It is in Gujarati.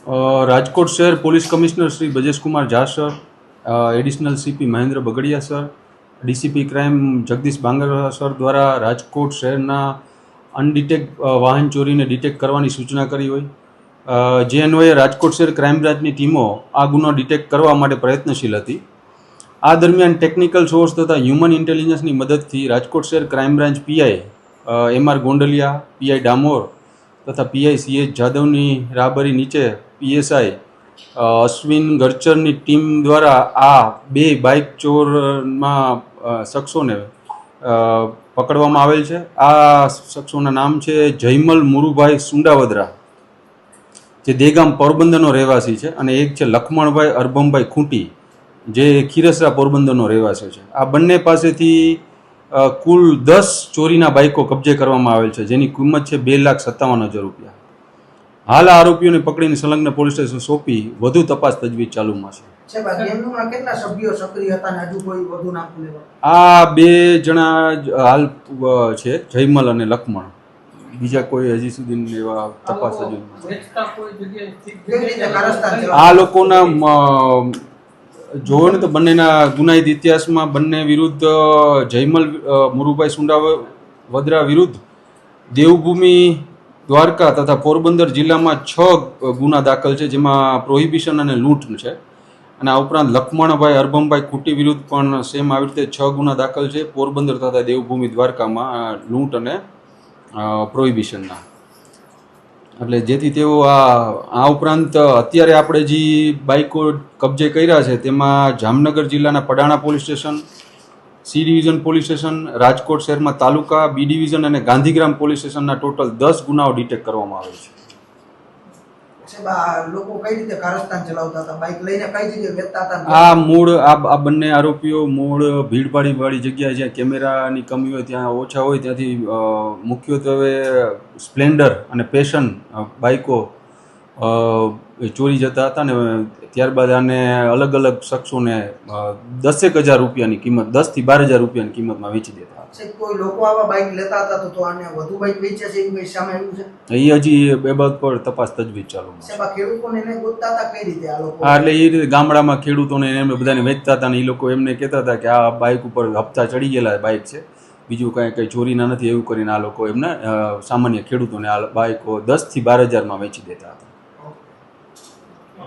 રાજકોટ શહેર police commissioner Shri Brajeshkumar Jha sir, additional CP Mahendra Bagadia sir, DCP crime Jagdish Bangara sir દ્વારા રાજકોટ શહેરના અનડિટેક્ટ વાહન ચોરીને ડિટેક્ટ કરવાની સૂચના કરી હોય, જે અન્વયે રાજકોટ શહેર ક્રાઇમ બ્રાન્ચની ટીમો આ ગુનો ડિટેક્ટ કરવા માટે પ્રયત્નશીલ હતી. આ દરમિયાન ટેકનિકલ સોર્સ તથા હ્યુમન ઇન્ટેલિજન્સની મદદથી રાજકોટ શહેર crime branch PI MR Gondaliya, PI Damor તથા પીઆઈ સીએચ જાદવની રાહબરી નીચે પીએસઆઈ અશ્વિન ગરચરની ટીમ દ્વારા આ 2 બાઇક ચોરમાં શખ્સોને પકડવામાં આવેલ છે. આ શખ્સોના નામ છે જયમલ મુરુભાઈ સુંડાવદરા, જે દેગામ પોરબંદરનો રહેવાસી છે, અને એક છે લખમણભાઈ અરબમભાઈ ખૂંટી, જે ખીરસરા પોરબંદરનો રહેવાસી છે. આ બંને પાસેથી કુલ 10 ચોરીના બાઇકો કબજે કરવામાં આવેલ છે, જેની કિંમત છે 2,57,000 રૂપિયા. હાલ આ આરોપીઓને પકડીને સંલગ્ન પોલીસ સ્ટેશન સોંપી વધુ તપાસ તજવીજ ચાલુમાં છે. આ 2 જણા હાલ છે, જયમલ અને લખમણ. બીજા કોઈ હજી સુધી એવા તપાસ હજુ આ લોકોના જોવો ને તો બંનેના ગુનાહિત ઇતિહાસમાં બંને વિરુદ્ધ જયમલ મુરુભાઈ સુંડાવદરા વિરુદ્ધ દેવભૂમિ, દ્વારકા તથા પોરબંદર જિલ્લામાં 6 ગુના દાખલ છે, જેમાં પ્રોહિબિશન અને લૂંટ છે. અને આ ઉપરાંત લખમણભાઈ અરબમભાઈ ખૂંટી વિરુદ્ધ પણ સેમ આવી રીતે 6 ગુના દાખલ છે, પોરબંદર તથા દેવભૂમિ દ્વારકામાં લૂંટ અને પ્રોહિબિશનના. એટલે જેથી તેઓ આ ઉપરાંત અત્યારે આપણે જે બાઇકો કબજે કર્યા છે તેમાં જામનગર જિલ્લાના Padana police station, C division police station, Rajkot શહેરમાં તાલુકા, બી ડિવિઝન અને ગાંધીગ્રામ પોલીસ સ્ટેશનના ટોટલ 10 ગુનાઓ ડિટેક્ટ કરવામાં આવે છે. આ બંને આરોપીઓ મૂળ ભીડભાડીવાળી જગ્યાએ જ્યાં કેમેરાની કમી હોય ત્યાં ઓછા હોય ત્યાંથી મુખ્યત્વે સ્પ્લેન્ડર અને પેશન બાઇકો ચોરી જતા હતા, ને ત્યારબાદ આને અલગ અલગ શખ્સોને 10,000 રૂપિયાની કિંમત, 10,000 થી 12,000 રૂપિયાની કિંમતમાં વેચી દેતા હતા. કોઈ લોકો આવા બાઇક લેતા હતા તો આને વધુ બાઇક વેચ્યા છે એ સામે આવ્યું છે? એ હજી એ બાબત પર તપાસ તજવીજ ચાલુ છે. ખેડૂતોને એને ગોતતા હતા કઈ રીતે આ લોકો? એટલે એ રીતે ગામડામાં ખેડૂતોને એમને બધાને વેચતા હતા, ને એ લોકો એમને કહેતા હતા કે આ બાઇક ઉપર હપ્તા ચડી ગયેલા બાઇક છે, બીજું કંઈ ચોરીના નથી, એવું કરીને આ લોકો એમને સામાન્ય ખેડૂતોને આ બાઇકો 10,000 થી 12,000માં વેચી દેતા હતા.